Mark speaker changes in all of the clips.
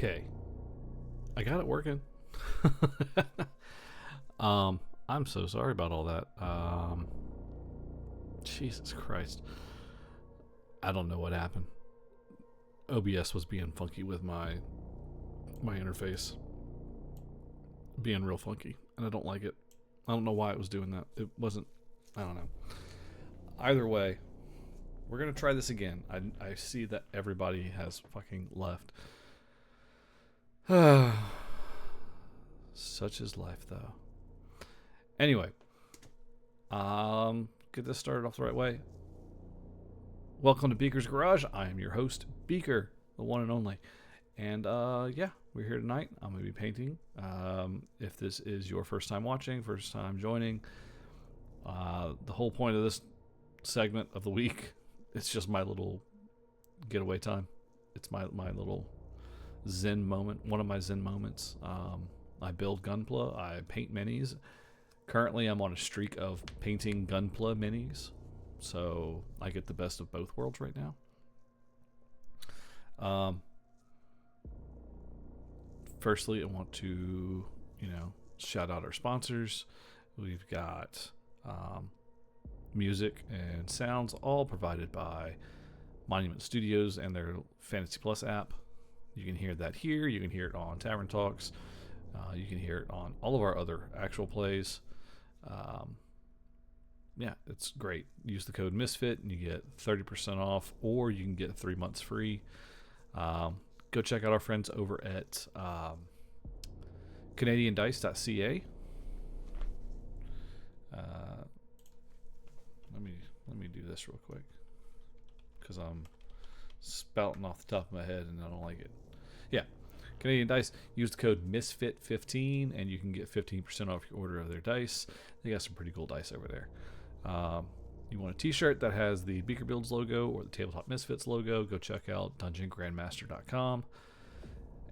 Speaker 1: Okay, I got it working. I'm so sorry about all that. Jesus Christ. I don't know what happened. OBS was being funky with my interface. Being real funky, and I don't like it. I don't know why it was doing that. It wasn't, I don't know. Either way, we're going to try this again. I see that everybody has fucking left. Such is life, though. Anyway, get this started off the right way. Welcome to Beaker's Garage. I am your host, Beaker, the one and only. And yeah, we're here tonight. I'm going to be painting. If this is your first time watching, first time joining, the whole point of this segment of the week, it's just my little getaway time. It's my little zen moment, one of my zen moments. I build Gunpla, I paint minis. Currently, I'm on a streak of painting Gunpla minis, so I get the best of both worlds right now. Firstly, I want to, shout out our sponsors. We've got music and sounds all provided by Monument Studios and their Fantasy Plus app. You can hear that here. You can hear it on Tavern Talks. You can hear it on all of our other actual plays. Yeah, it's great. Use the code MISFIT and you get 30% off, or you can get 3 months free. Go check out our friends over at CanadianDice.ca. Let me do this real quick because I'm spouting off the top of my head and I don't like it. Yeah, Canadian Dice. Use the code MISFIT15 and you can get 15% off your order of their dice. They got some pretty cool dice over there. You want a t-shirt that has the Beaker Builds logo or the Tabletop Misfits logo, go check out dungeongrandmaster.com.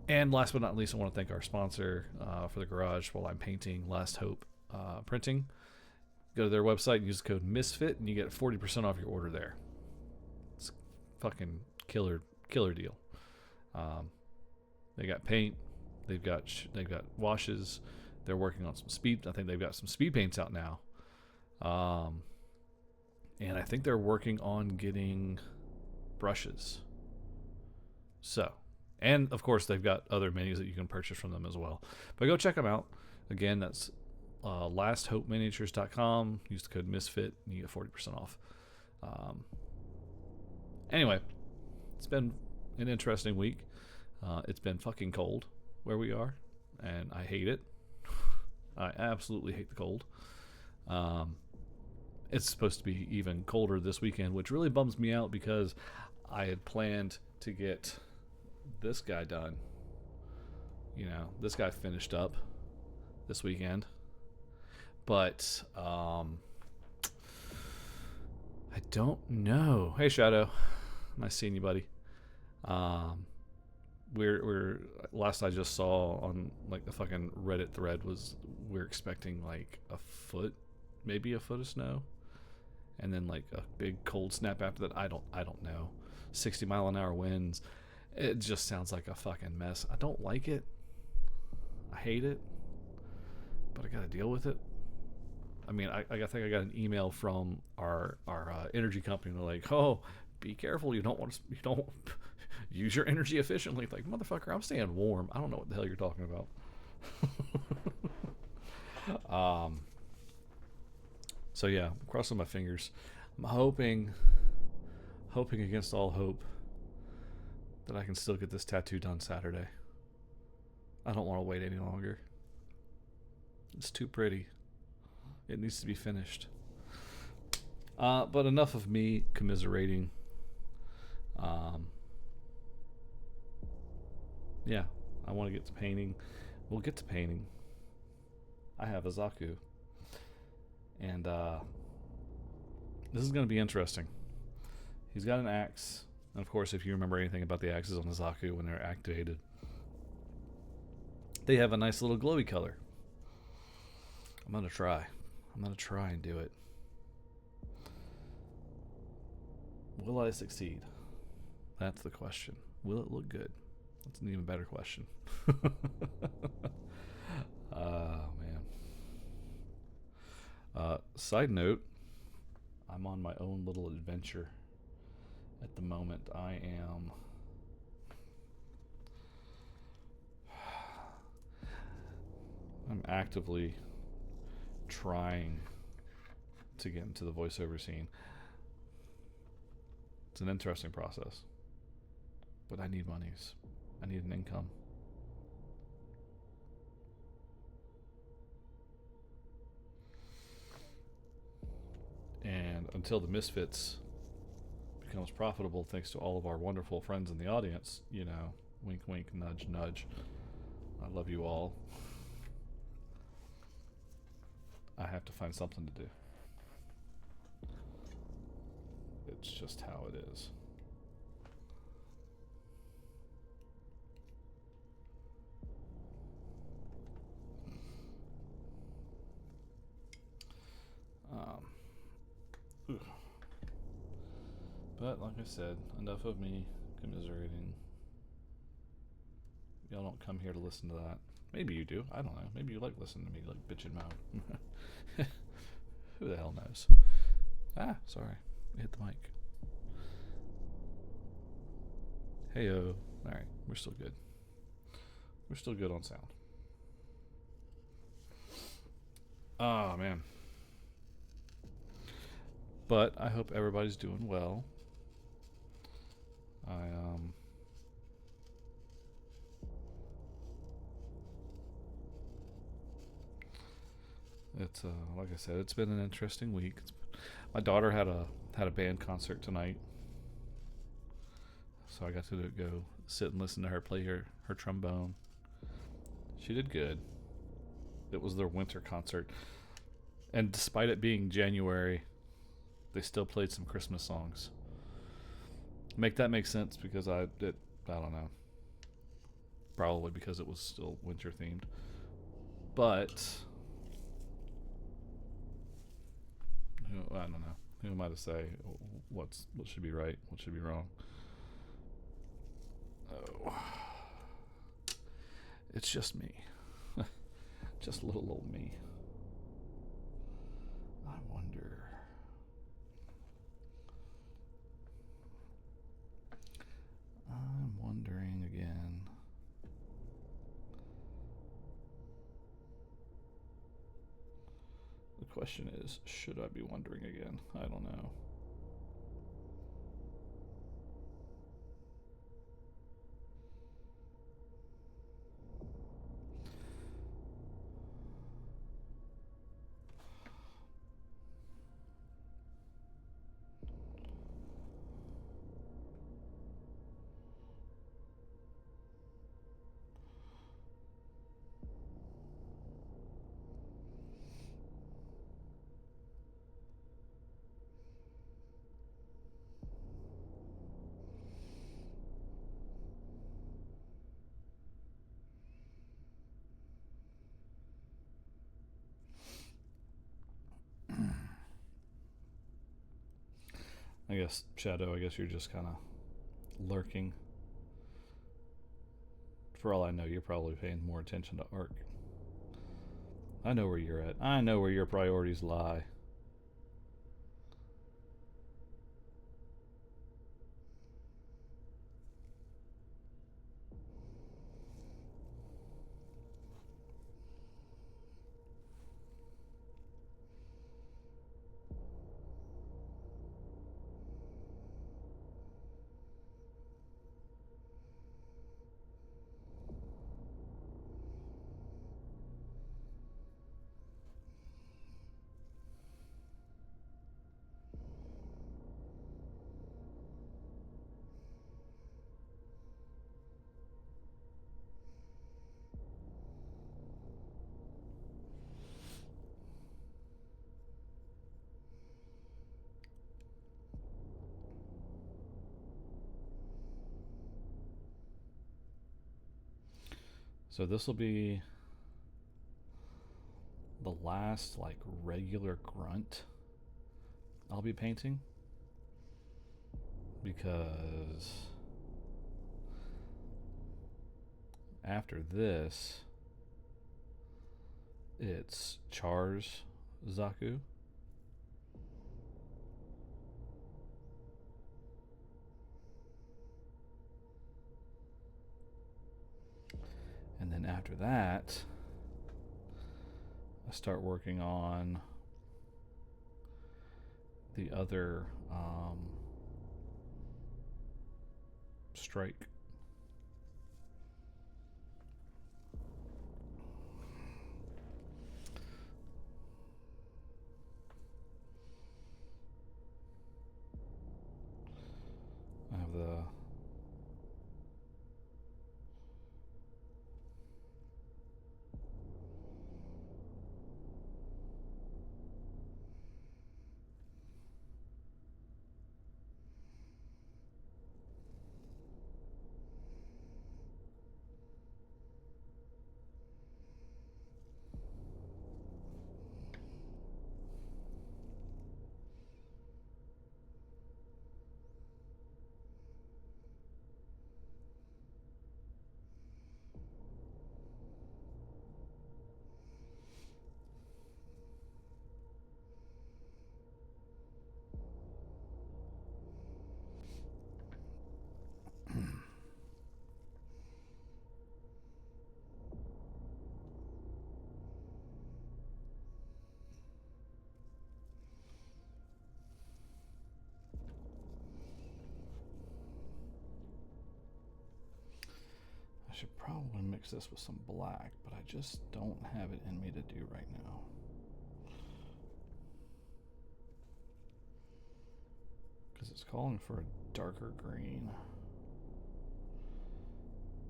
Speaker 1: And last but not least, I want to thank our sponsor for the garage while I'm painting, Last Hope Printing. Go to their website and use the code MISFIT and you get 40% off your order there. It's fucking killer deal. They got paint, they've got washes. They're working on some speed. I think they've got some speed paints out now. And I think they're working on getting brushes. So, and of course they've got other minis that you can purchase from them as well. But go check them out. Again, that's lasthopeminiatures.com. Use the code MISFIT and you get 40% off. Anyway, it's been an interesting week. It's been fucking cold where we are, and I hate it. I absolutely hate the cold. It's supposed to be even colder this weekend, which really bums me out because I had planned to get this guy done. This guy finished up this weekend. But I don't know. Hey, Shadow. Nice seeing you, buddy. We're last I just saw on like the fucking Reddit thread was we're expecting like maybe a foot of snow, and then like a big cold snap after that. I don't know. 60-mile-an-hour winds. It just sounds like a fucking mess. I don't like it. I hate it, but I gotta deal with it. I mean, I think I got an email from our energy company. They're like, "Oh, be careful. You don't use your energy efficiently." Like, motherfucker, I'm staying warm. I don't know what the hell you're talking about. So yeah, I'm crossing my fingers. I'm hoping against all hope that I can still get this tattoo done Saturday. I don't want to wait any longer. It's too pretty. It needs to be finished. But enough of me commiserating. Yeah, I want to get to painting. We'll get to painting. I have a Zaku. And this is going to be interesting. He's got an axe. And of course, if you remember anything about the axes on the Zaku when they're activated, they have a nice little glowy color. I'm going to try and do it. Will I succeed? That's the question. Will it look good? That's an even better question. Oh, man. Side note, I'm on my own little adventure at the moment. I'm actively trying to get into the voiceover scene. It's an interesting process, but I need monies. I need an income. And until the Misfits becomes profitable, thanks to all of our wonderful friends in the audience, you know, wink, wink, nudge, nudge. I love you all. I have to find something to do. It's just how it is. But like I said, enough of me commiserating. Y'all don't come here to listen to that. Maybe you do. I don't know. Maybe you like listening to me like bitch and moan. Who the hell knows? Ah, sorry. I hit the mic. Heyo. Alright, we're still good. We're still good on sound. Oh, man. But I hope everybody's doing well. It's like I said, it's been an interesting week. My daughter had a band concert tonight, so I got to go sit and listen to her play her trombone. She did good. It was their winter concert, and despite it being January, they still played some Christmas songs. Make that make sense, because I don't know. Probably because it was still winter themed. But I don't know. Who am I to say what should be right, what should be wrong? Oh, it's just me. Just little old me. I'm wondering again. The question is, should I be wondering again? I don't know. I guess, Shadow, you're just kind of lurking. For all I know, you're probably paying more attention to Ark. I know where you're at. I know where your priorities lie. So this will be the last regular grunt I'll be painting, because After this, it's Char's Zaku. And then after that, I start working on the other strike. I have the I should probably mix this with some black, but I just don't have it in me to do right now. Because it's calling for a darker green.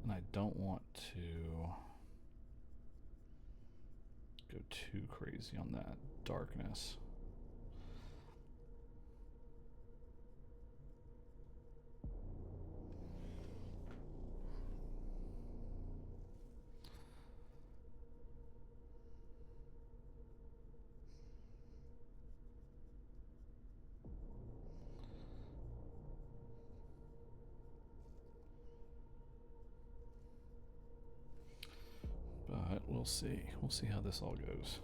Speaker 1: And I don't want to go too crazy on that darkness. But we'll see. We'll see how this all goes.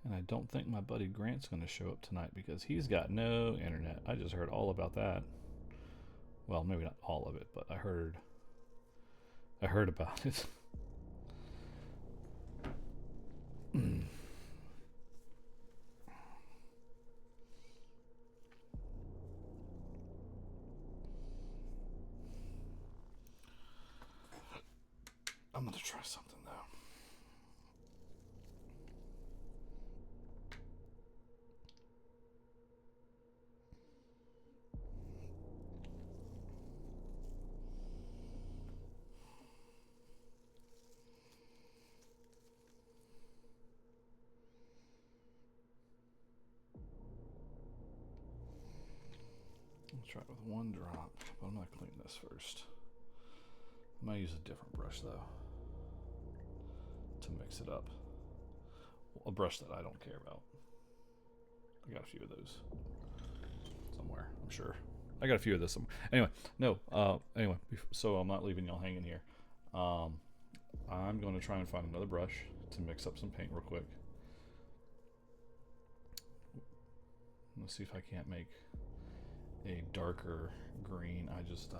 Speaker 1: And I don't think my buddy Grant's going to show up tonight because he's got no internet. I just heard all about that. Well, maybe not all of it, but I heard about it. I'm going to try something though. I'll try it with one drop, but I'm going to clean this first. I might use a different brush though to mix it up. A brush that I don't care about. I got a few of those somewhere, I'm sure. I got a few of this somewhere. Anyway, no. Anyway, so I'm not leaving y'all hanging here. I'm going to try and find another brush to mix up some paint real quick. Let's see if I can't make a darker green. I just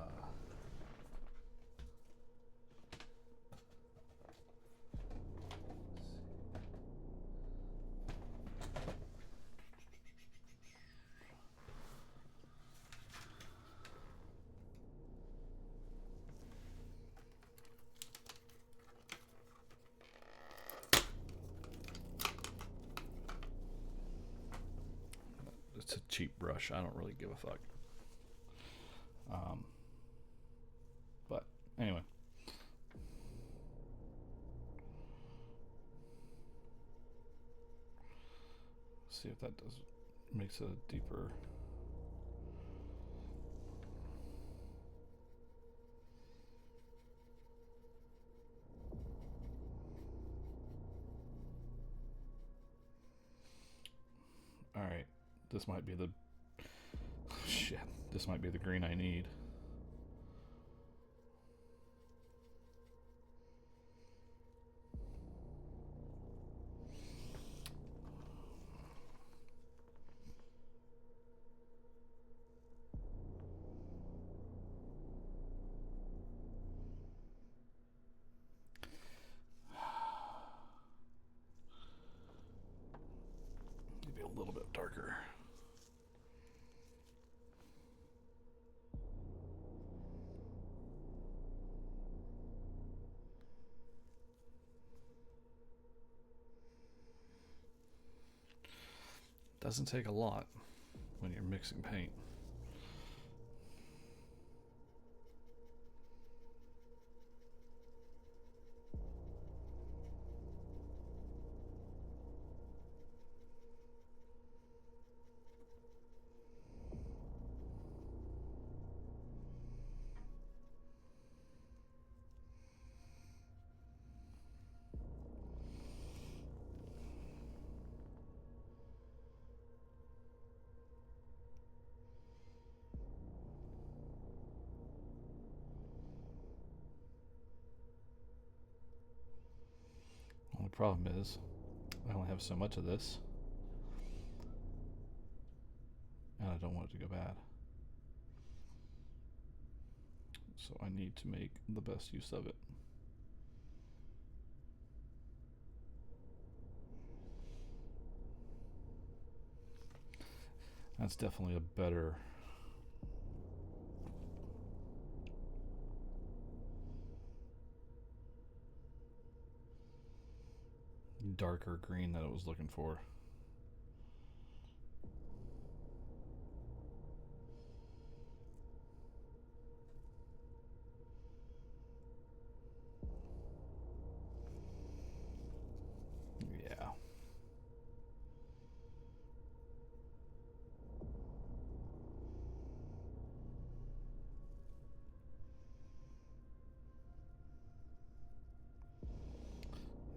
Speaker 1: it's a cheap brush. I don't really give a fuck. But anyway. See if that does makes it a deeper. All right, this might be the shit. This might be the green I need. Maybe a little bit darker. Doesn't take a lot when you're mixing paint. Only problem is I only have so much of this, and I don't want it to go bad. So I need to make the best use of it. That's definitely a better darker green that it was looking for. Yeah.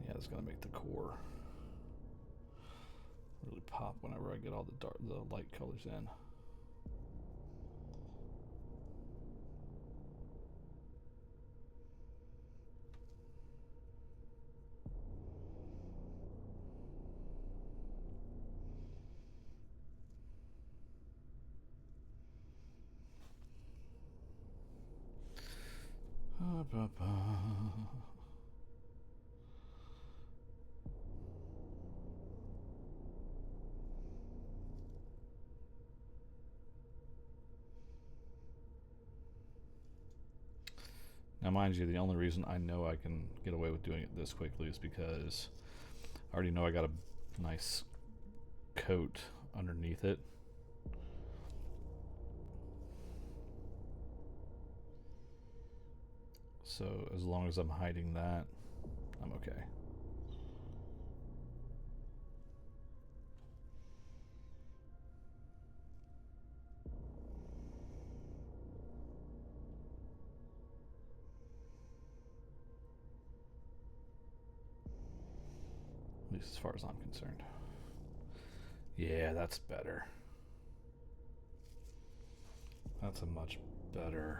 Speaker 1: Yeah, it's gonna make the core really pop whenever I get all the light colors in. Now, mind you, the only reason I know I can get away with doing it this quickly is because I already know I got a nice coat underneath it. So as long as I'm hiding that, I'm okay. At least as far as I'm concerned. Yeah, that's better. That's a much better.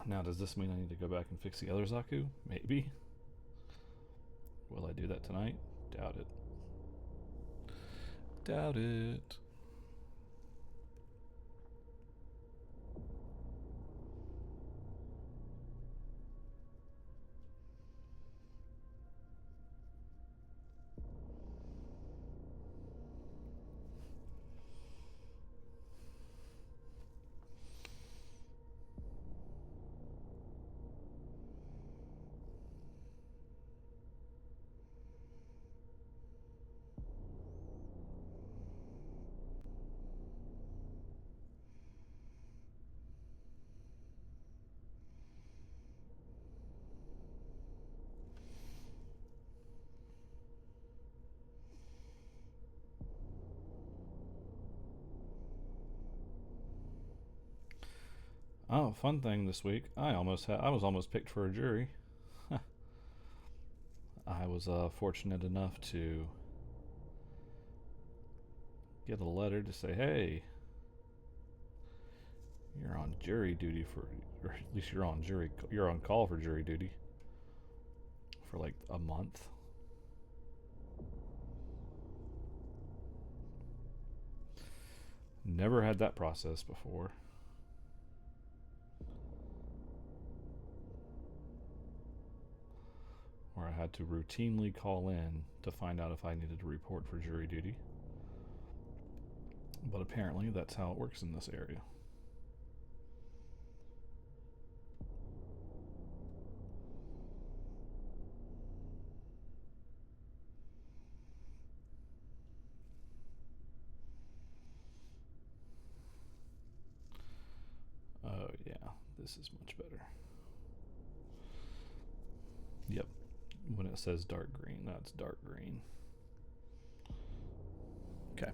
Speaker 1: Now, does this mean I need to go back and fix the other Zaku? Maybe. Will I do that tonight? Doubt it. Doubt it. Oh, fun thing this week. I was almost picked for a jury. I was fortunate enough to get a letter to say, "Hey, you're on jury duty for, or at least you're on call for jury duty for like a month." Never had that process before. Where I had to routinely call in to find out if I needed to report for jury duty. But apparently that's how it works in this area. Oh yeah, this is much better. Yep. When it says dark green, that's dark green. Okay.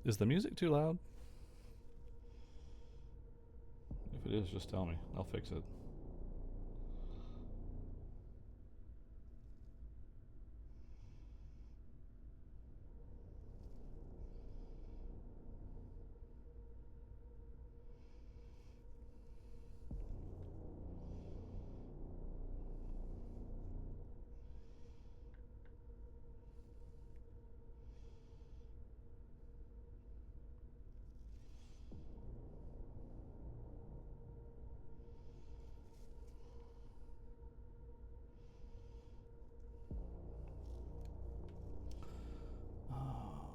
Speaker 1: Is the music too loud? If it is, just tell me. I'll fix it.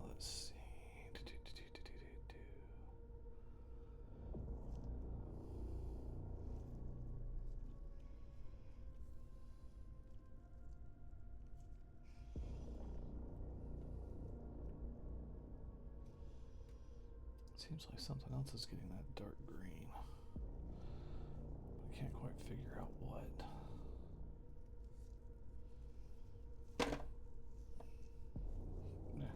Speaker 1: Let's see. Seems like something else is getting that dark green. I can't quite figure out what. Yeah.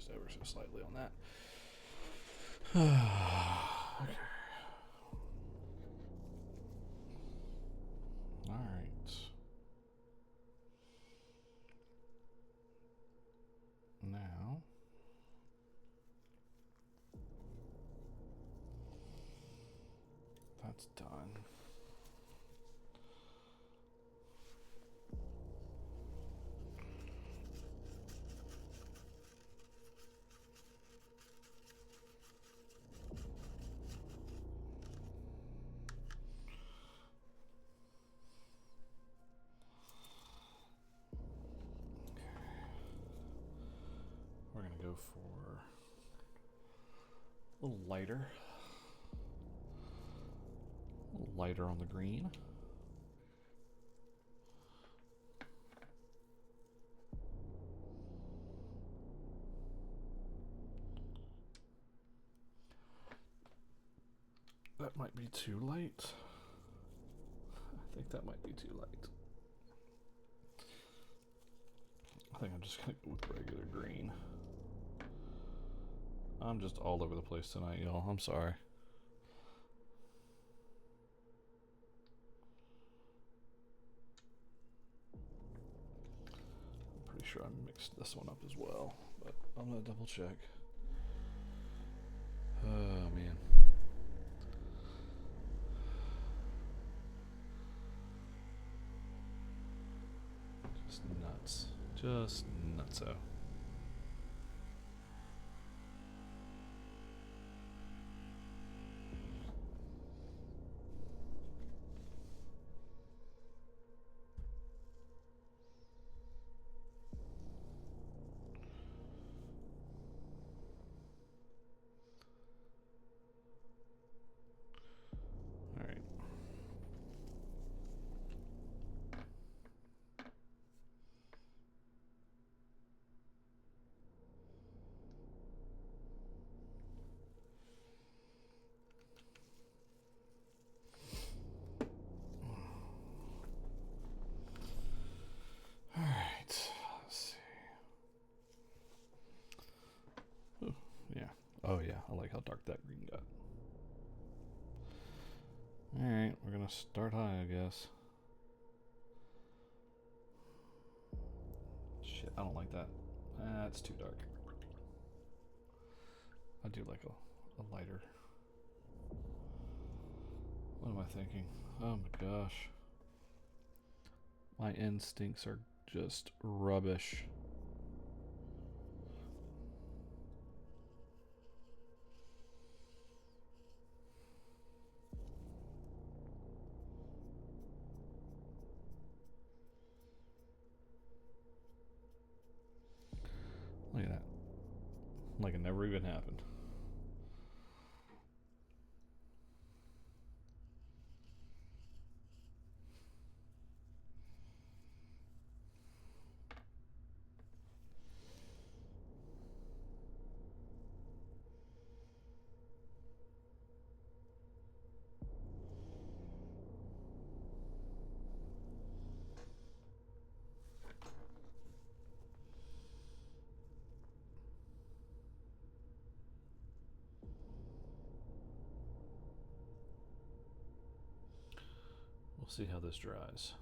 Speaker 1: just ever so slightly on that. Okay. All right. Now, that's done. We're going to go for a little lighter. A little lighter on the green. That might be too light. I think that might be too light. I think I'm just going to go with regular green. I'm just all over the place tonight, y'all. I'm sorry. I'm pretty sure I mixed this one up as well, but I'm going to double check. Oh, man. Just nuts. Just nutso. Oh yeah, I like how dark that green got. Alright, we're gonna start high, I guess. Shit, I don't like that. That's too dark. I do like a lighter. What am I thinking? Oh my gosh. My instincts are just rubbish. Look at that. Like it never even happened. We'll see how this dries.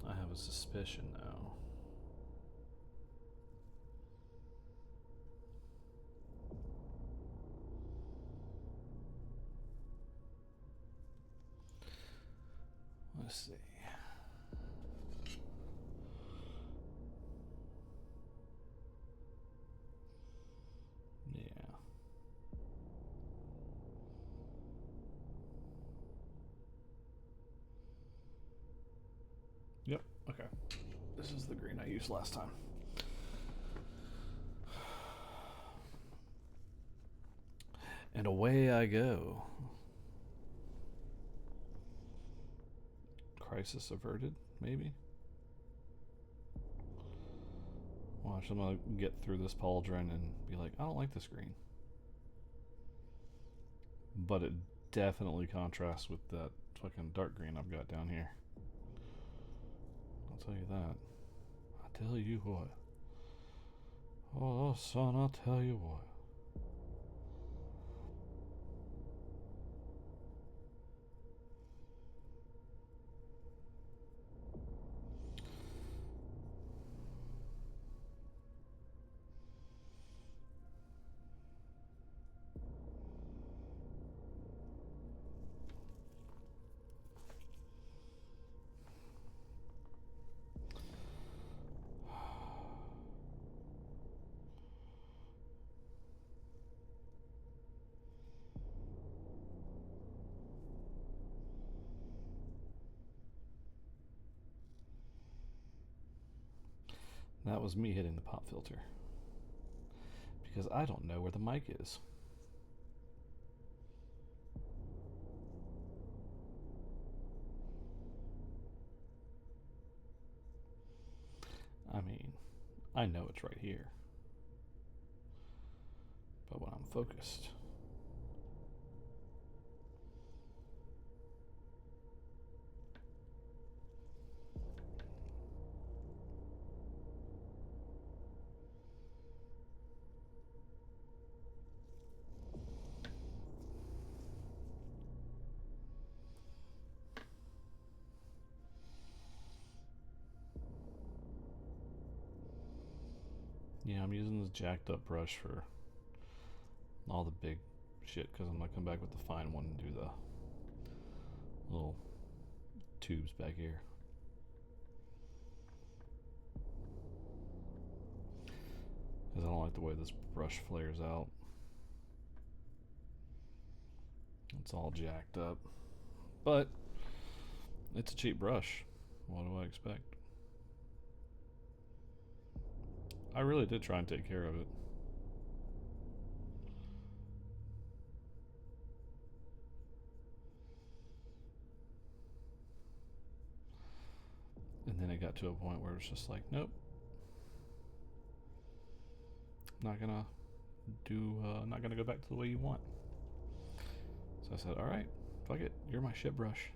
Speaker 1: I have a suspicion now. Let's see. Yeah. Yep, okay. This is the green I used last time. And away I go. Crisis averted, maybe? Watch, I'm gonna get through this pauldron and be like, I don't like this green. But it definitely contrasts with that fucking dark green I've got down here. I'll tell you that. I tell you what. Oh, son, I'll tell you what. That was me hitting the pop filter. Because I don't know where the mic is. I mean, I know it's right here. But when I'm focused... Yeah, I'm using this jacked up brush for all the big shit because I'm going to come back with the fine one and do the little tubes back here. Because I don't like the way this brush flares out. It's all jacked up. But it's a cheap brush. What do I expect? I really did try and take care of it. And then it got to a point where it's just like, nope. Not gonna go back to the way you want. So I said, alright, fuck it, you're my shit brush.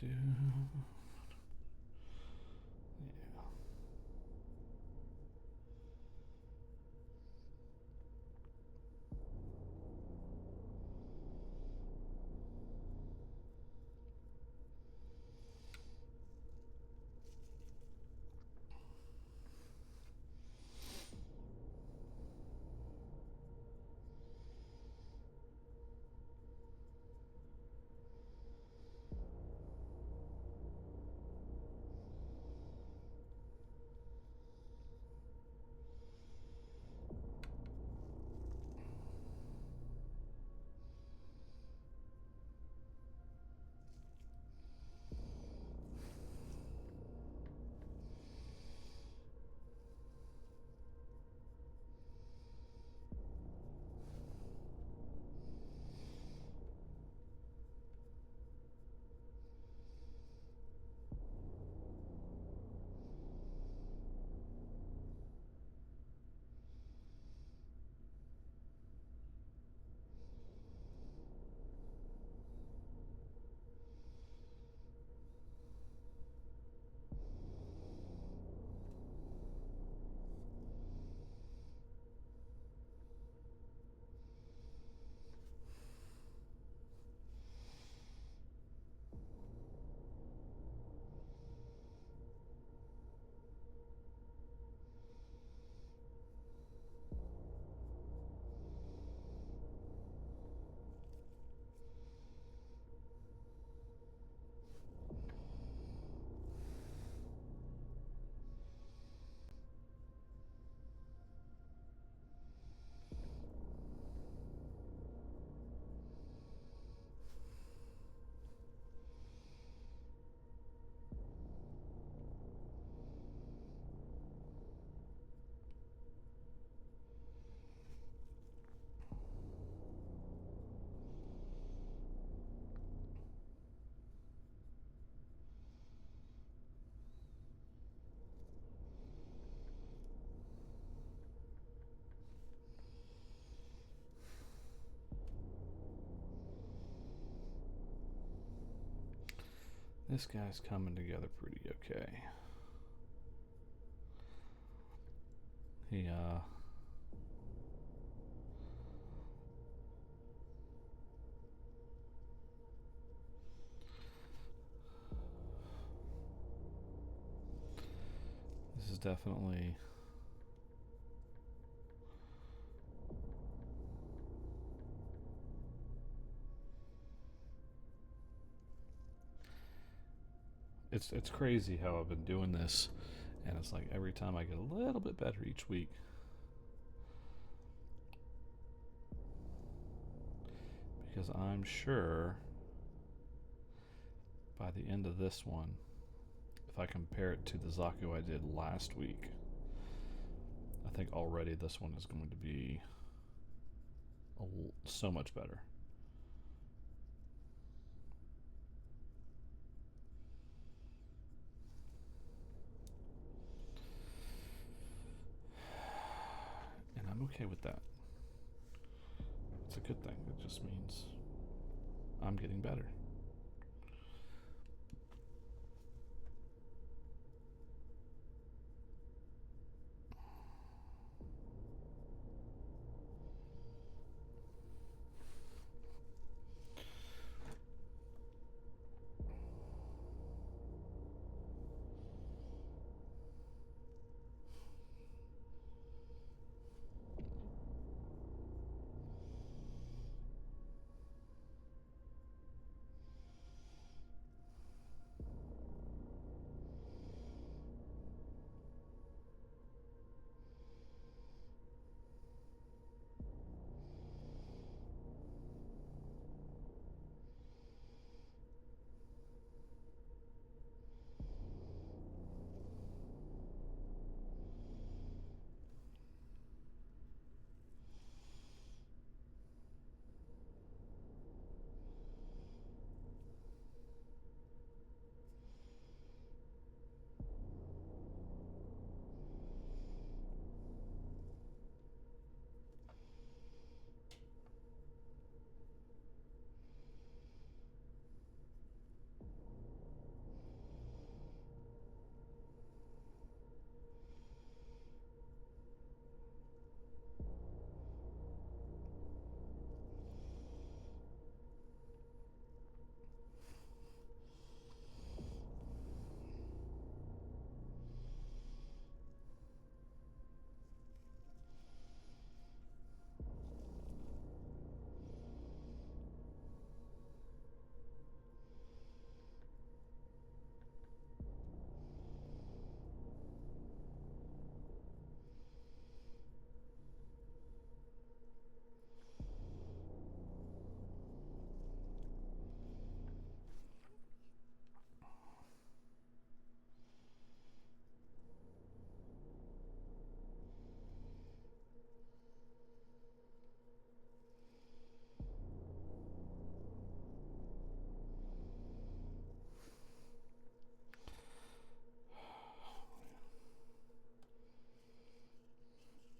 Speaker 1: Yeah. This guy's coming together pretty okay. He this is definitely it's crazy how I've been doing this, and it's like every time I get a little bit better each week. Because I'm sure by the end of this one, if I compare it to the Zaku I did last week, I think already this one is going to be so much better. And I'm okay with that. It's a good thing. It just means I'm getting better.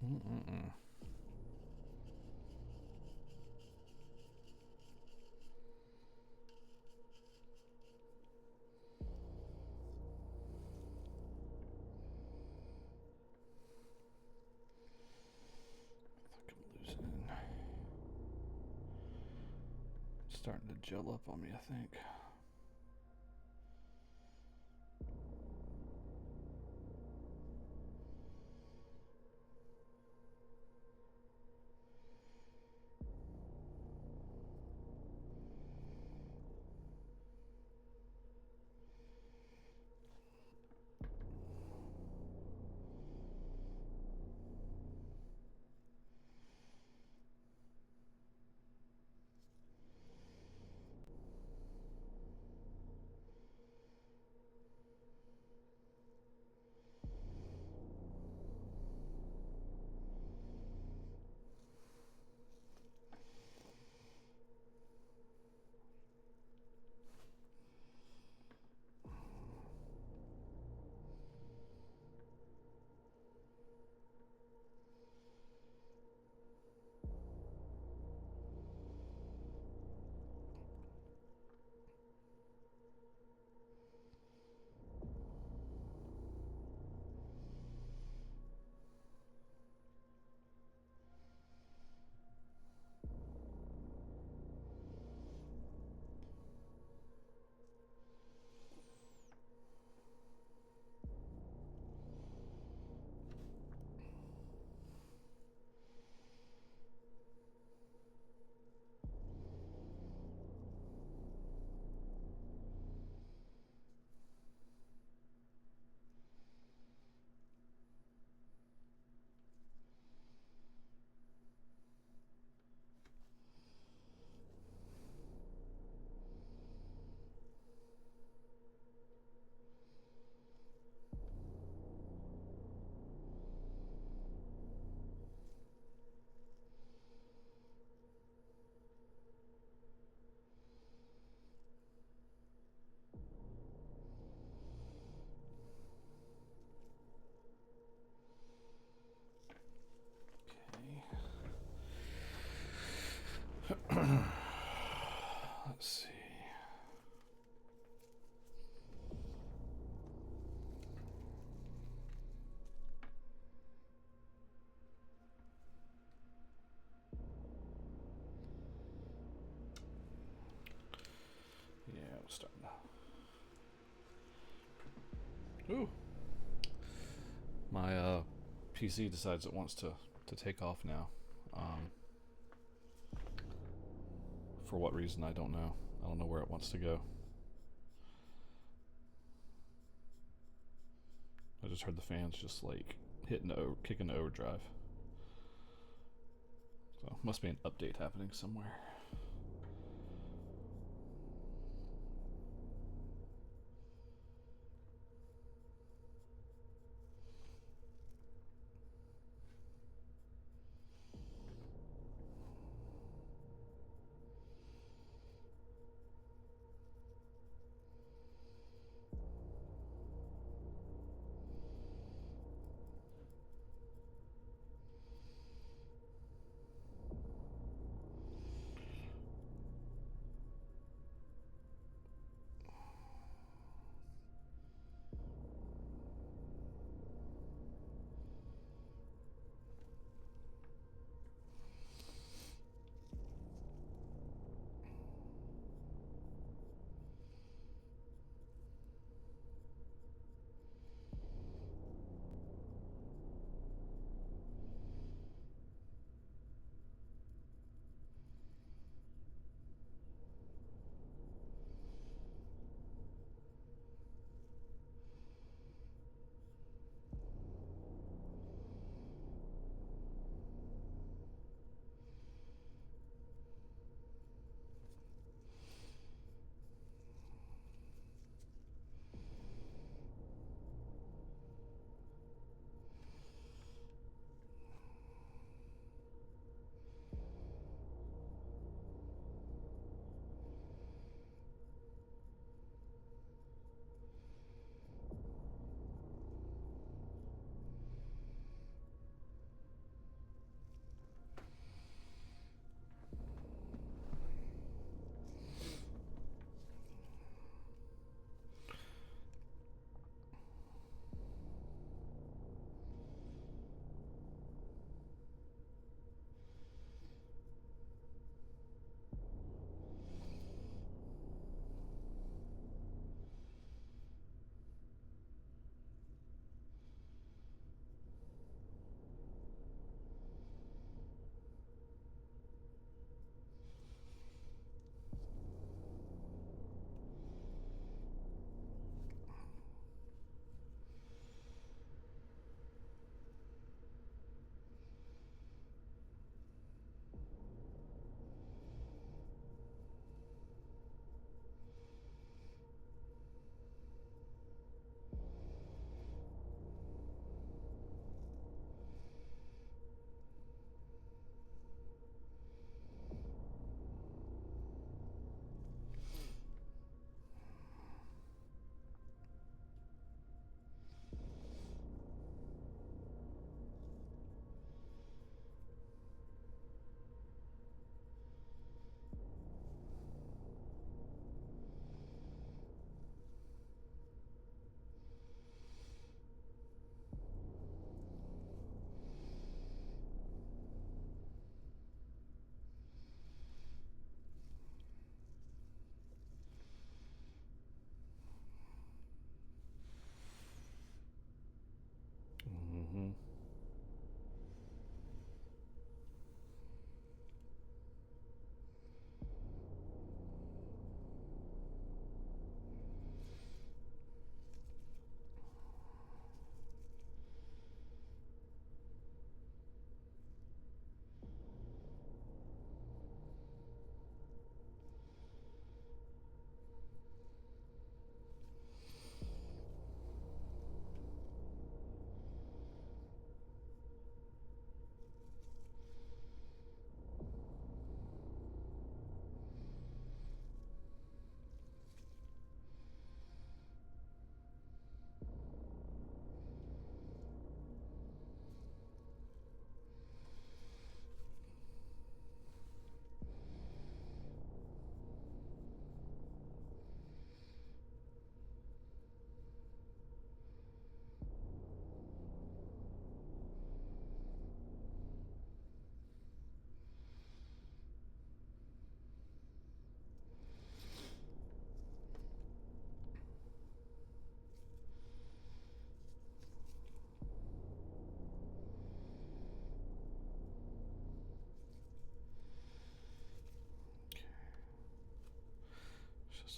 Speaker 1: Mm-mm-mm. Starting to gel up on me, I think. Let's see. Yeah, I'm starting to. Ooh. My PC decides it wants to take off now. For what reason, I don't know. I don't know where it wants to go. I just heard the fans just like kicking the overdrive. So must be an update happening somewhere.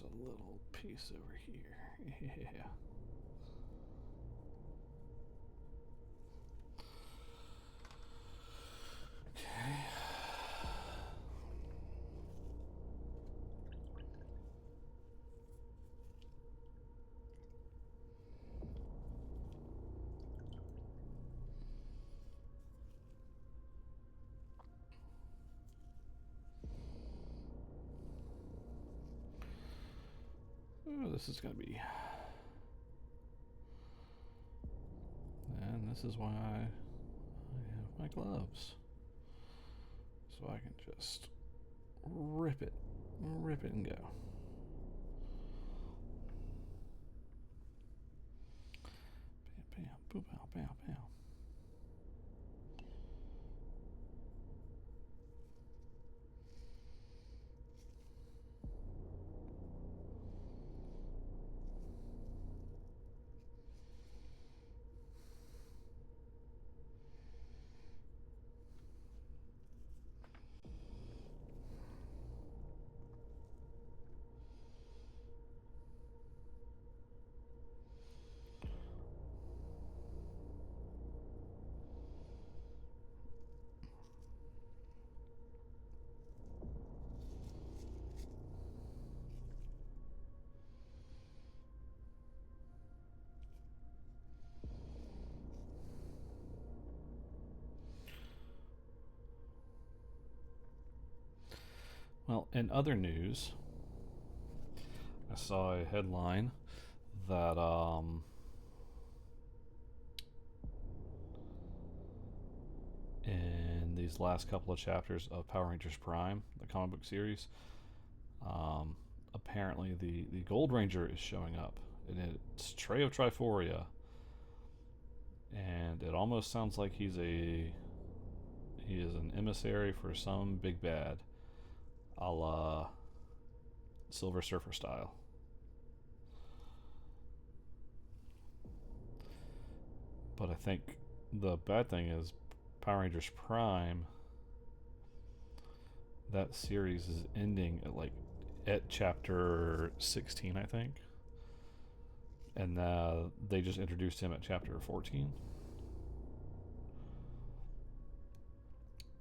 Speaker 1: there's a little piece over here. Yeah. Okay. Oh, this is going to be... And this is why I have my gloves. So I can just rip it and go. Bam, bam, boom, pow, pow, pow. Well, in other news, I saw a headline that in these last couple of chapters of Power Rangers Prime, the comic book series, apparently the Gold Ranger is showing up, and it's Trey of Triforia, and it almost sounds like he is an emissary for some big bad, a la Silver Surfer style. But I think the bad thing is Power Rangers Prime, that series is ending at chapter 16, I think. And they just introduced him at chapter 14.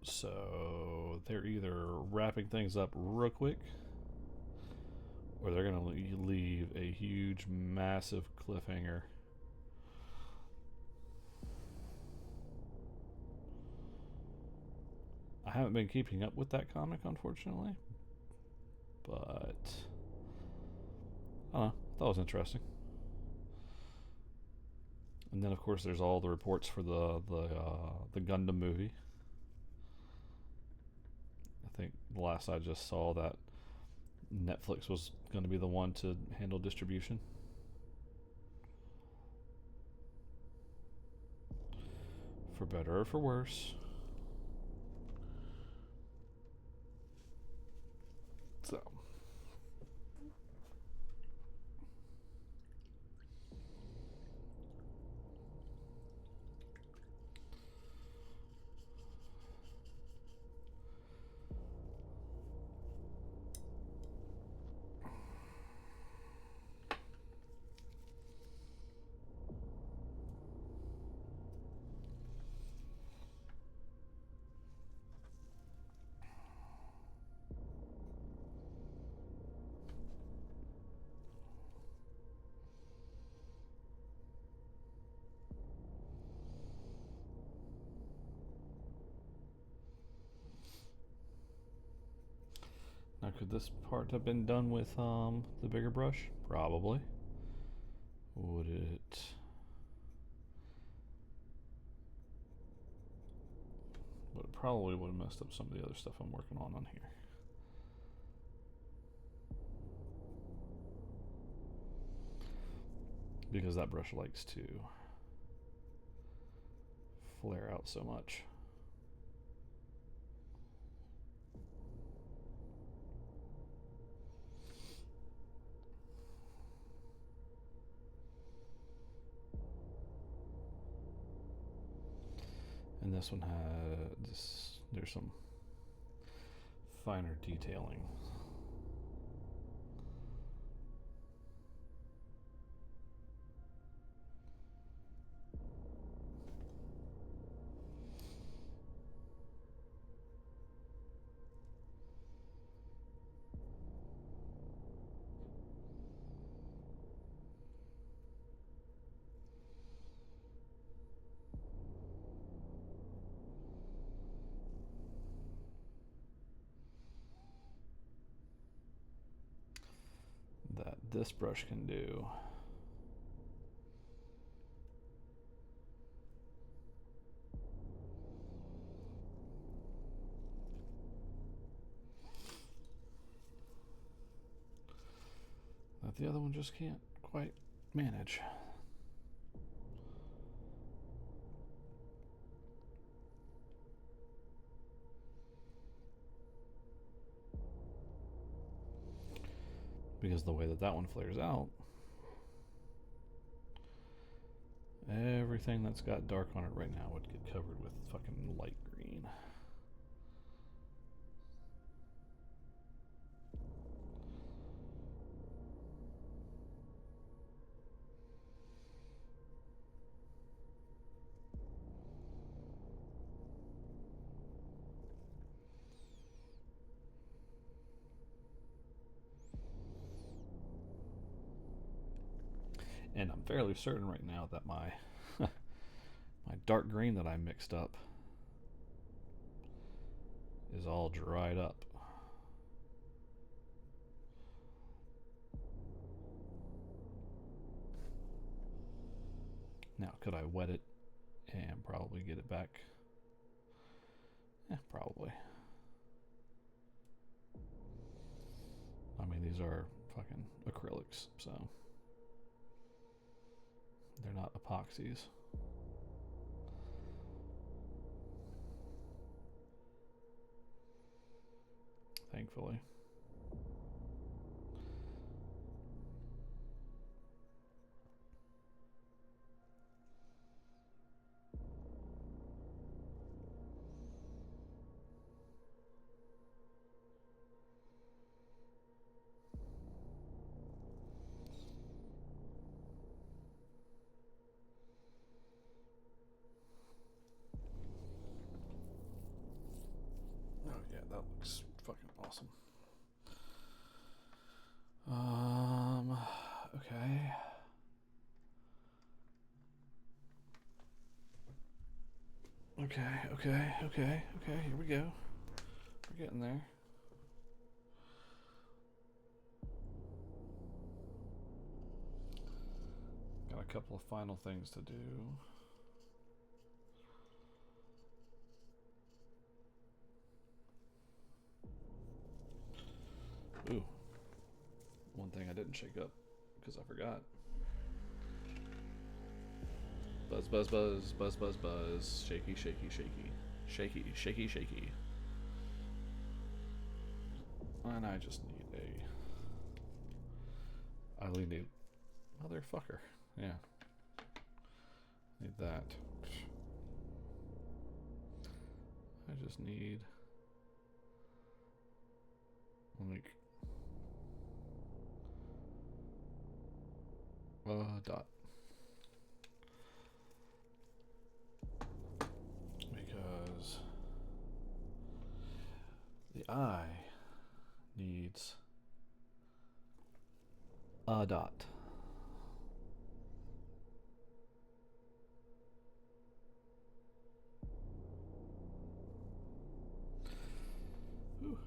Speaker 1: So they're either wrapping things up real quick, or they're going to leave a huge, massive cliffhanger. I haven't been keeping up with that comic, unfortunately. But I don't know. I thought it was interesting. And then, of course, there's all the reports for the Gundam movie. I think the last I just saw that Netflix was going to be the one to handle distribution. For better or for worse. So. Now, could this part have been done with the bigger brush? Probably. Would it? But it probably would have messed up some of the other stuff I'm working on here. Because that brush likes to flare out so much. And this one has there's some finer detailing. this brush can do. That the other one just can't quite manage. Because the way that that one flares out, everything that's got dark on it right now would get covered with fucking light green. And I'm fairly certain right now that my my dark green that I mixed up is all dried up. Now, could I wet it and probably get it back? Yeah, probably. I mean, these are fucking acrylics, so they're not epoxies. Thankfully. Oh yeah, that looks fucking awesome. Okay. Okay, here we go. We're getting there. Got a couple of final things to do. Ooh. One thing I didn't shake up because I forgot. Buzz, buzz, buzz, buzz, buzz, buzz. Shaky, shaky, shaky. Shaky, shaky, shaky. And I just need a... I really need... Motherfucker. Yeah. Need that. I just need... like... dot. Because the eye needs a dot. Ooh.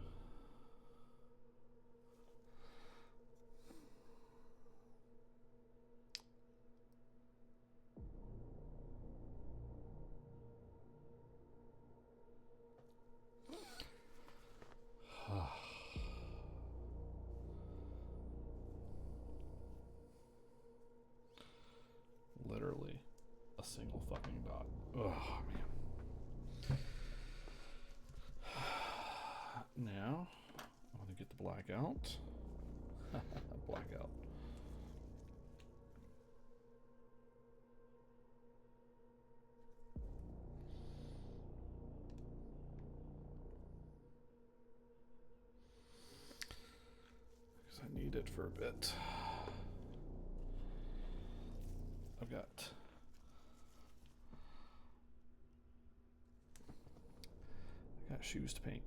Speaker 1: Literally a single fucking dot. Oh man. Now I want to get the black out. Blackout. Because I need it for a bit. I've got shoes to paint.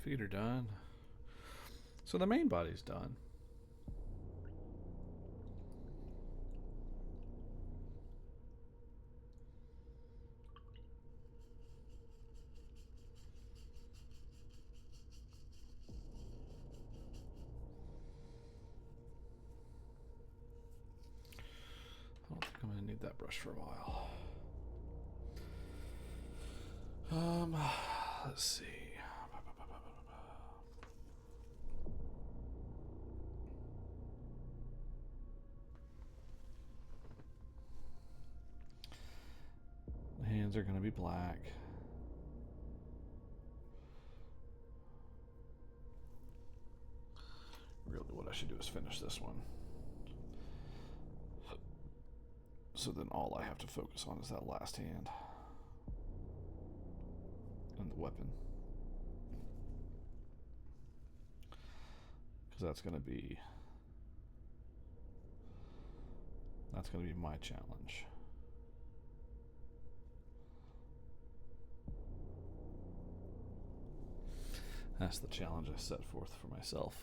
Speaker 1: Feet are done. So the main body's done. I don't think I'm going to need that brush for a while. Let's see. The hands are going to be black. Really, what I should do is finish this one. So then all I have to focus on is that last hand. And the weapon. Because that's going to be my challenge. That's the challenge I set forth for myself.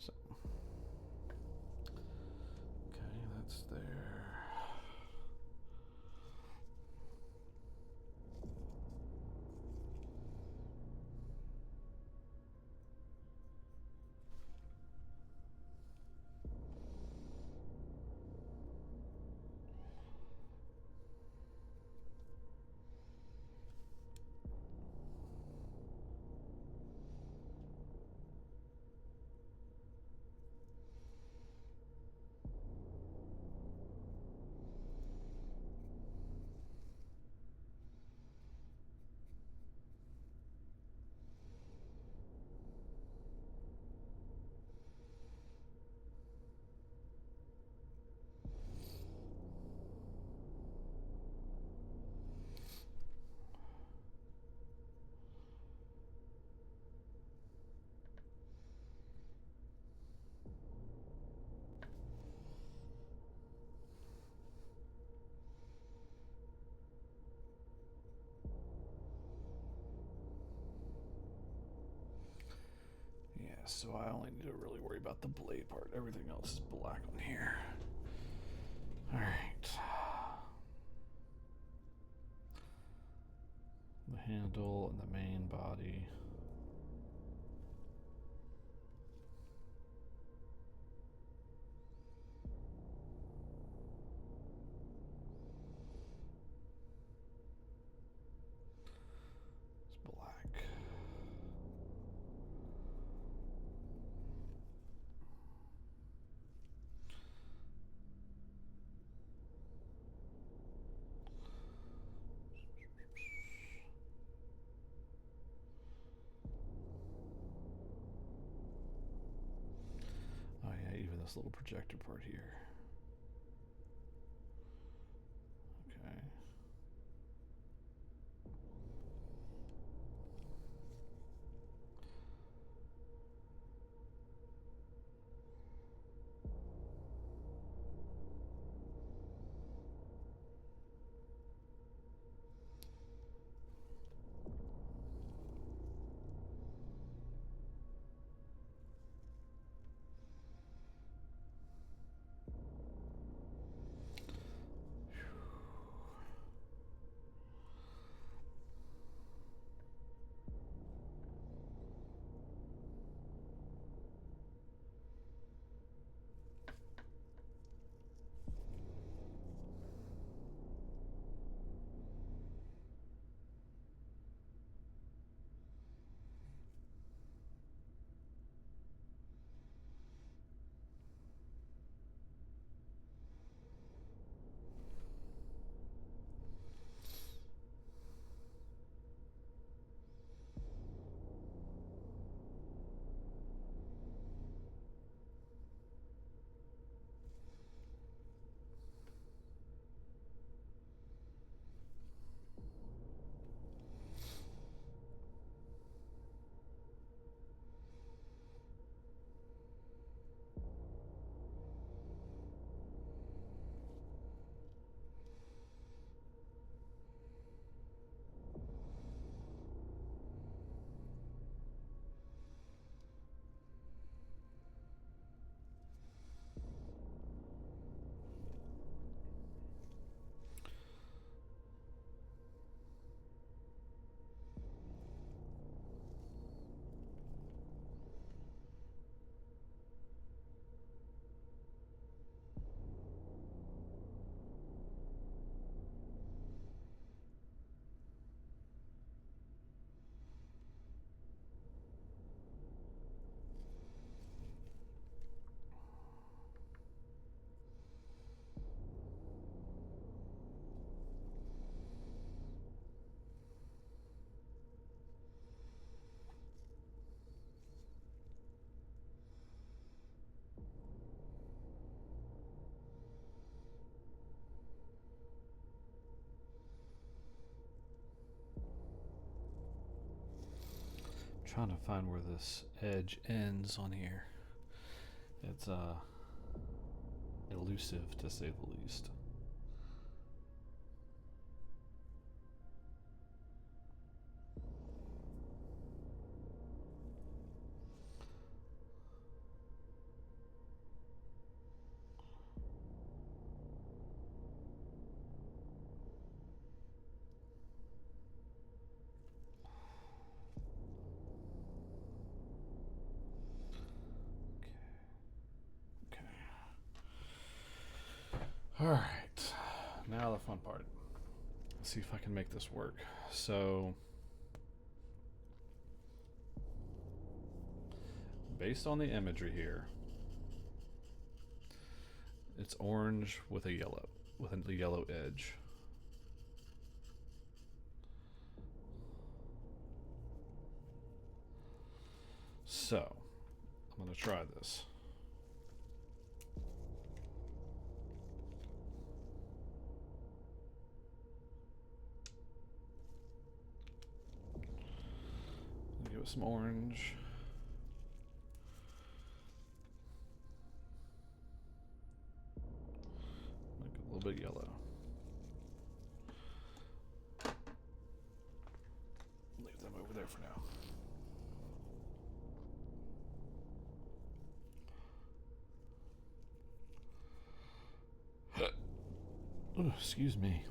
Speaker 1: So, okay, that's there. So I only need to really worry about the blade part. Everything else is black on here. Alright. The handle and the main body. It's black. Oh yeah, even this little projector part here. Okay. trying to find where this edge ends on here. It's elusive to say the least. Alright, now the fun part. Let's see if I can make this work. So, based on the imagery here, it's orange with a yellow edge. So, I'm going to try this. Give it some orange. Make it a little bit yellow. Leave them over there for now. Oh, excuse me.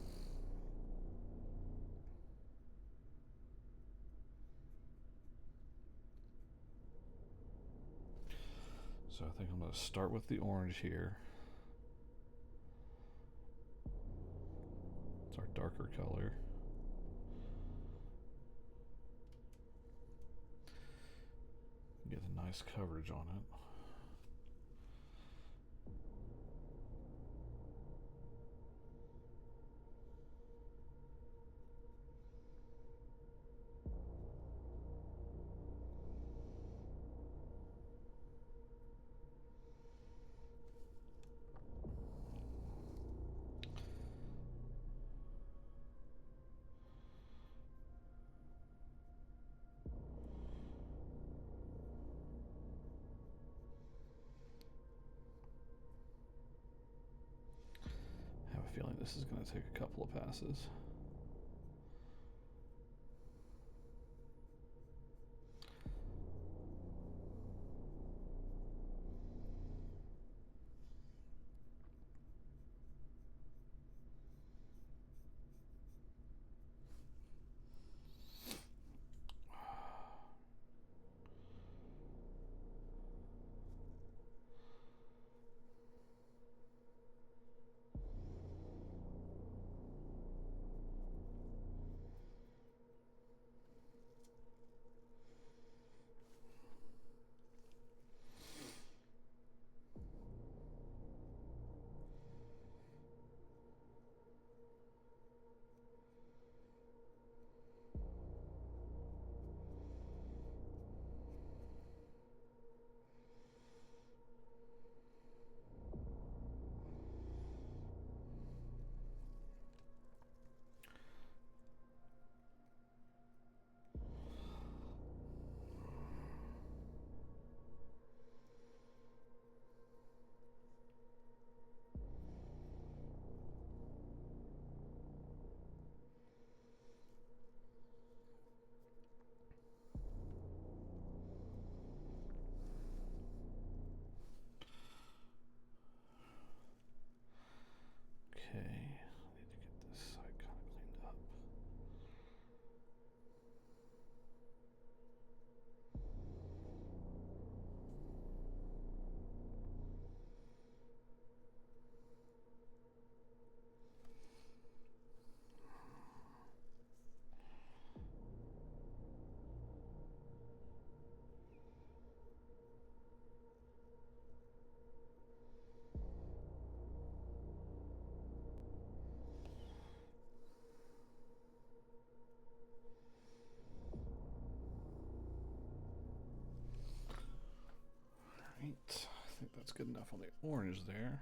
Speaker 1: So I think I'm going to start with the orange here. It's our darker color. Get a nice coverage on it. Feeling this is going to take a couple of passes. Okay, I need to get this side kind of cleaned up. I think that's good enough on the orange there.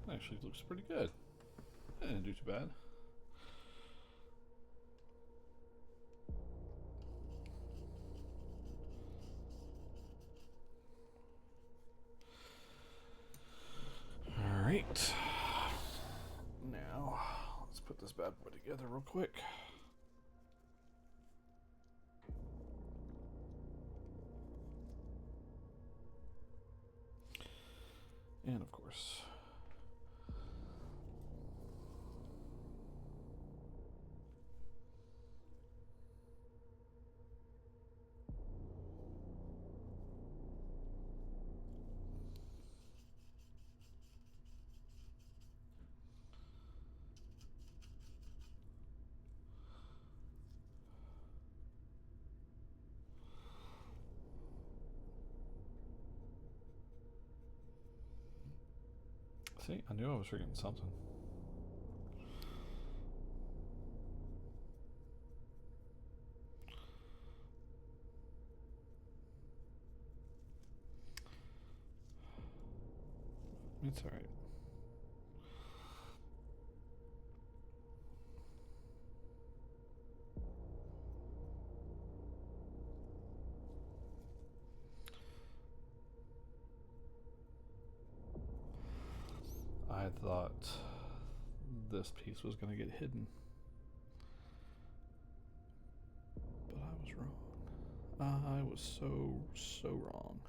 Speaker 1: Actually looks pretty good. Didn't do too bad. Alright. Now, let's put this bad boy together real quick. And of course, see, I knew I was forgetting something. It's alright. I thought this piece was going to get hidden, but I was wrong. I was so wrong.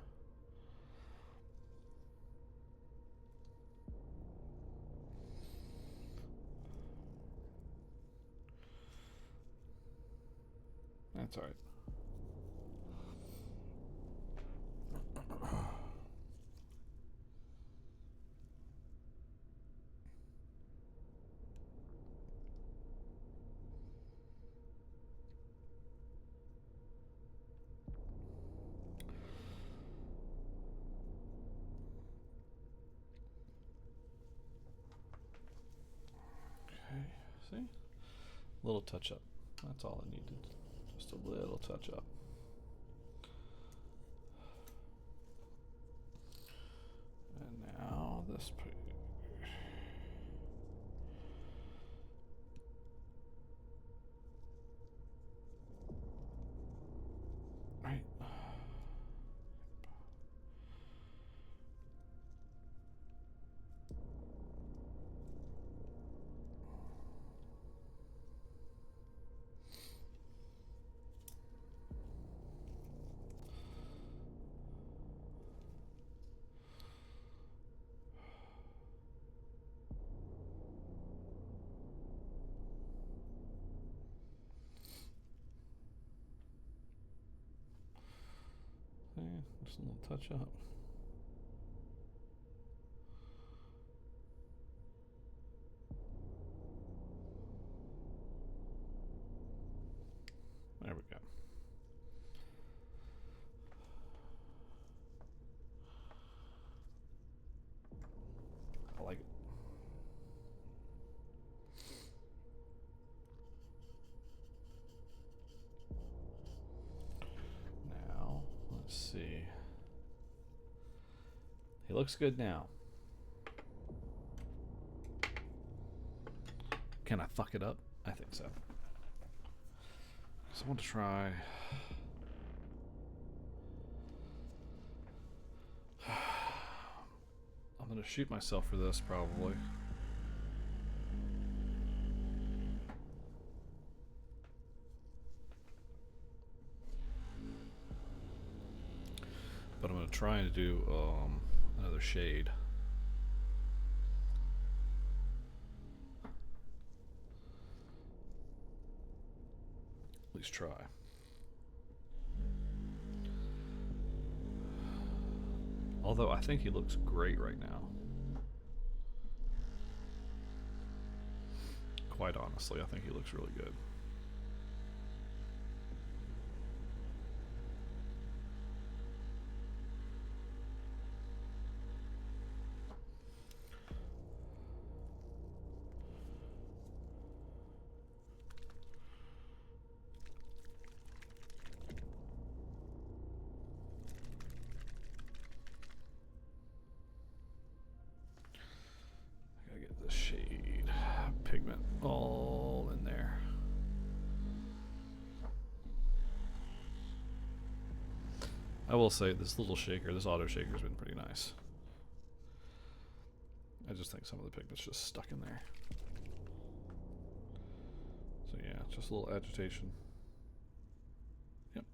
Speaker 1: That's all right. Okay, see? Little touch up. That's all I needed. Just a little touch up. And now this page. Right. Just a little touch up. There we go. I like it. Now, let's see. He looks good now. Can I fuck it up? I think so. So I want to try. I'm going to shoot myself for this probably. But I'm going to try to do another shade. At least try. Although I think he looks great right now. Quite honestly, I think he looks really good. all in there. I will say this little shaker, this auto shaker has been pretty nice. I just think some of the pigment's just stuck in there. So yeah, just a little agitation. Yep.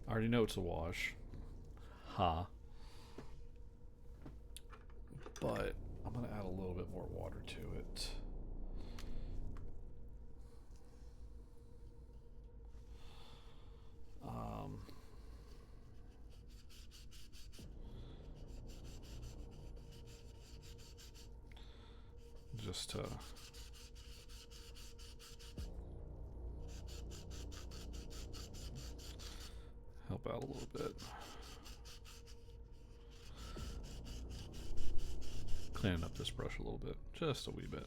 Speaker 1: I already know it's a wash. Ha. But I'm going to add a little bit more water to it. Just to help out a little bit. Cleaning up this brush a little bit, just a wee bit.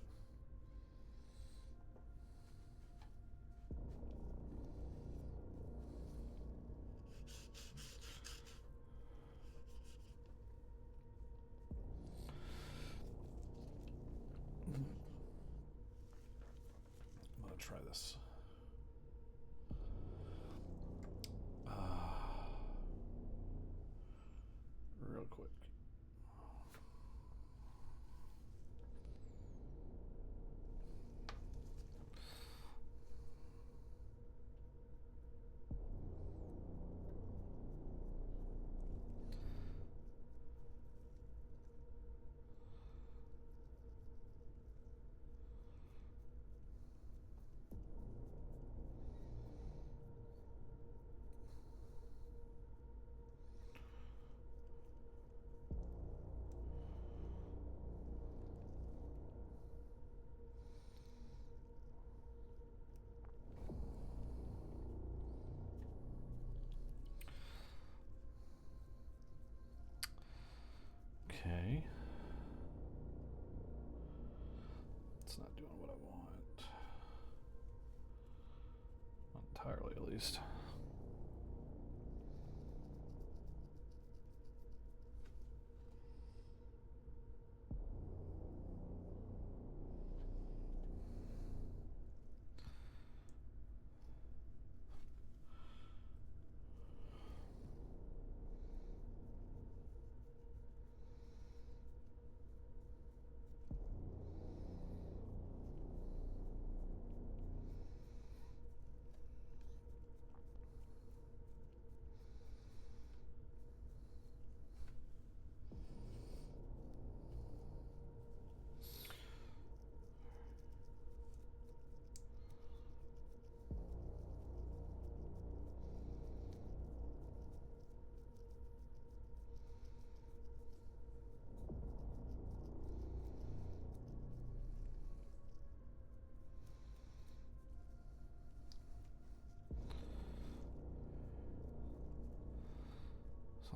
Speaker 1: I'm gonna try this. Real quick. Okay. It's not doing what I want. Not entirely, at least.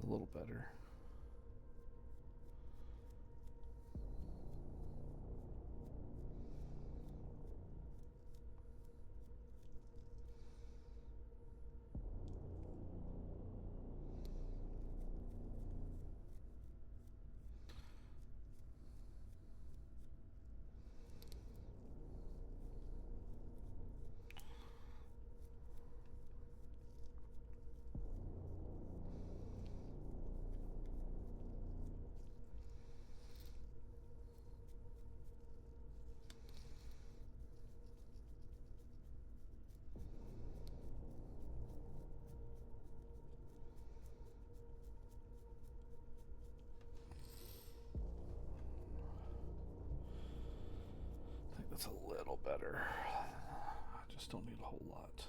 Speaker 1: A little better. That's a little better. I just don't need a whole lot.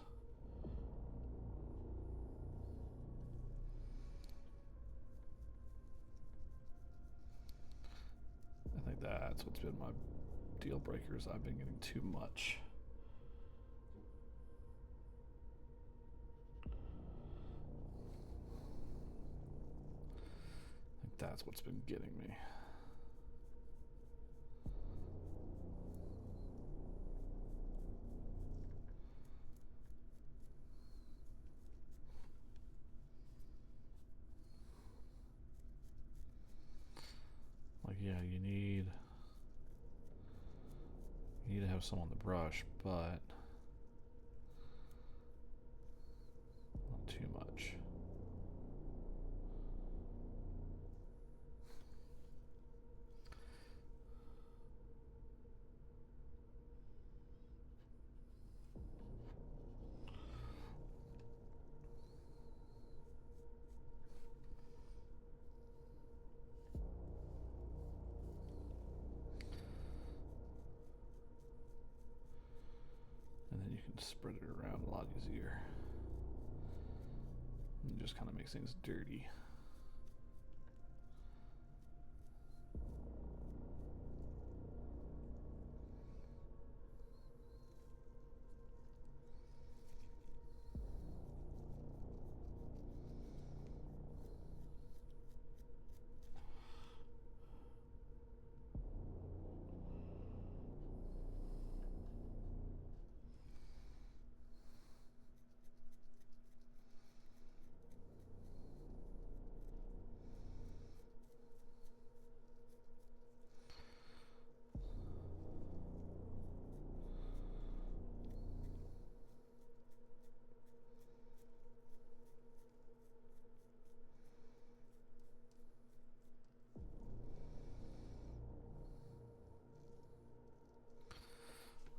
Speaker 1: I think that's what's been my deal breakers. I've been getting too much. I think that's what's been getting me. You need to have some on the brush, but not too much. And then you can spread it around a lot easier. It just kind of makes things dirty.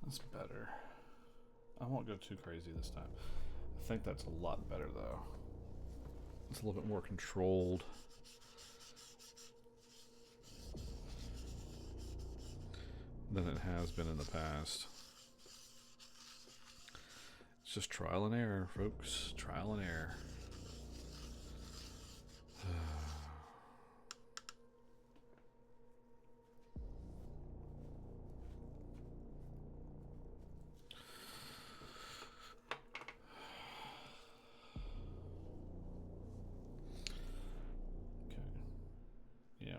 Speaker 1: That's better. I won't go too crazy this time. I think that's a lot better though. It's a little bit more controlled. Than it has been in the past. It's just trial and error, folks. Trial and error.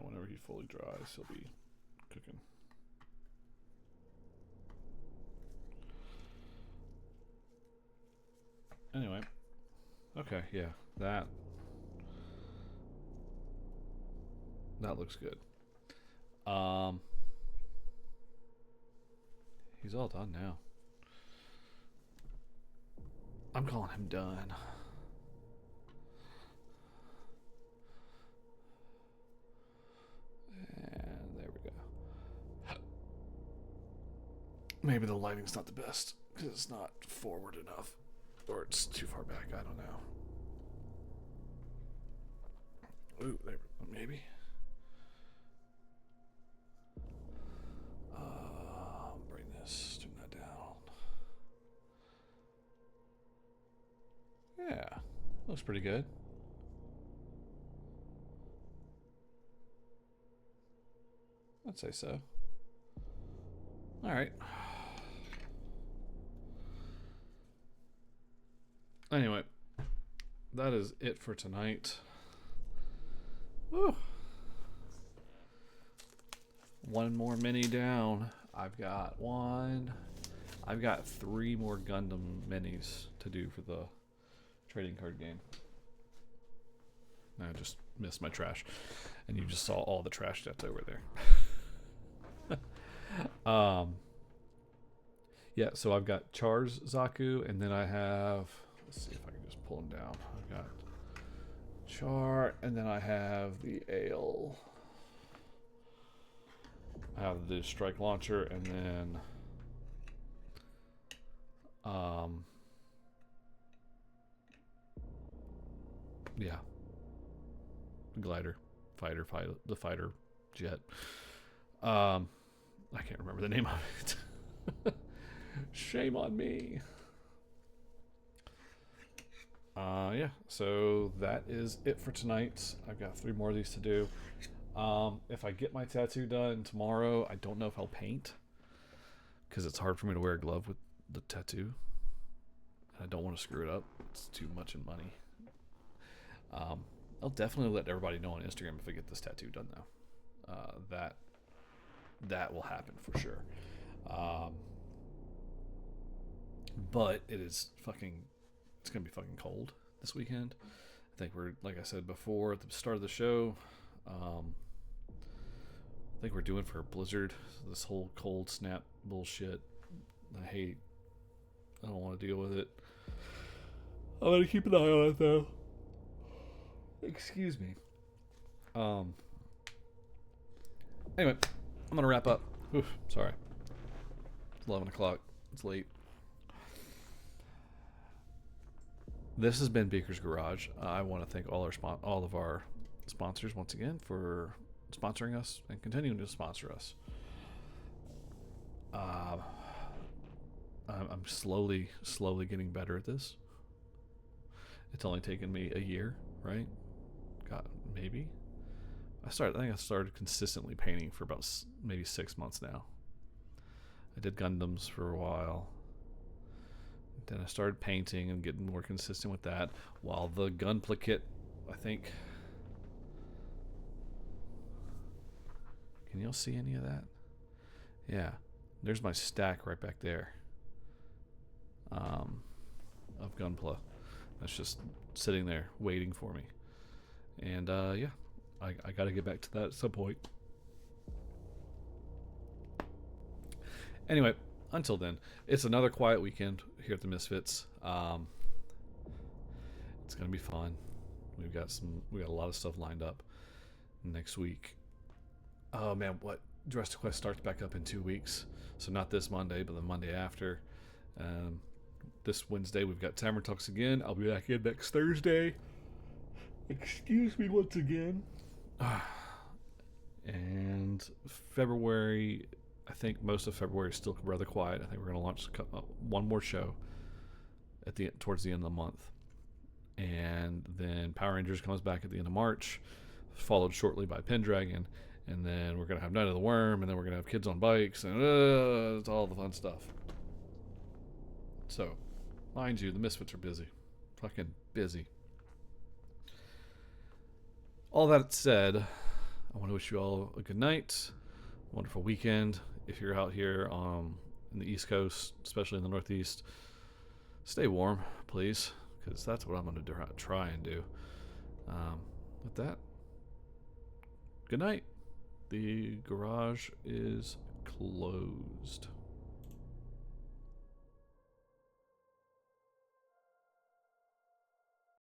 Speaker 1: Whenever he fully dries, he'll be cooking. Anyway, okay, yeah, that looks good. He's all done now. I'm calling him done. Maybe the lighting's not the best because it's not forward enough, or it's too far back. I don't know. Ooh, there, maybe. Brightness, turn that down. Yeah, looks pretty good. I'd say so. All right. Anyway, that is it for tonight. Woo. One more mini down. I've got 3 more Gundam minis to do for the trading card game. I just missed my trash, and you just saw all the trash that's over there. Yeah, so I've got Char's Zaku, and then I have, let's see if I can just pull him down. I've got Char, and then I have the Ale. I have the Strike Launcher, and then yeah, glider, the fighter jet. I can't remember the name of it. Shame on me. Yeah, so that is it for tonight. I've got 3 more of these to do. If I get my tattoo done tomorrow, I don't know if I'll paint, because it's hard for me to wear a glove with the tattoo. I don't want to screw it up. It's too much in money. I'll definitely let everybody know on Instagram if I get this tattoo done, though. That will happen for sure. But it's gonna be fucking cold this weekend. I think we're, like I said before at the start of the show, I think we're doing for a blizzard. This whole cold snap bullshit. I don't want to deal with it. I'm gonna keep an eye on it though. Excuse me. Anyway, I'm gonna wrap up. Oof, sorry. It's 11 o'clock. It's late. This has been Beaker's Garage. I want to thank all of our sponsors once again for sponsoring us and continuing to sponsor us. I'm slowly getting better at this. It's only taken me a year, right? God, maybe. I think I started consistently painting for about maybe 6 months now. I did Gundams for a while. Then I started painting and getting more consistent with that. While the Gunpla, I think. Can y'all see any of that? Yeah. There's my stack right back there. Of Gunpla. That's just sitting there waiting for me. And yeah, I got to get back to that at some point. Anyway, until then, it's another quiet weekend here at the Misfits. It's gonna be fun. We got a lot of stuff lined up next week. Oh man, Jurassic Quest starts back up in 2 weeks. So not this Monday, but the Monday after. This Wednesday we've got Timer Talks again. I'll be back in next Thursday. Excuse me once again. And February, I think most of February is still rather quiet. I think we're going to launch one more show towards the end of the month. And then Power Rangers comes back at the end of March, followed shortly by Pendragon. And then we're going to have Night of the Worm, and then we're going to have Kids on Bikes, and it's all the fun stuff. So, mind you, the Misfits are busy. Fucking busy. All that said, I want to wish you all a good night, wonderful weekend. If you're out here in the East Coast, especially in the Northeast, stay warm, please, because that's what I'm going to try and do. With that, good night. The garage is closed.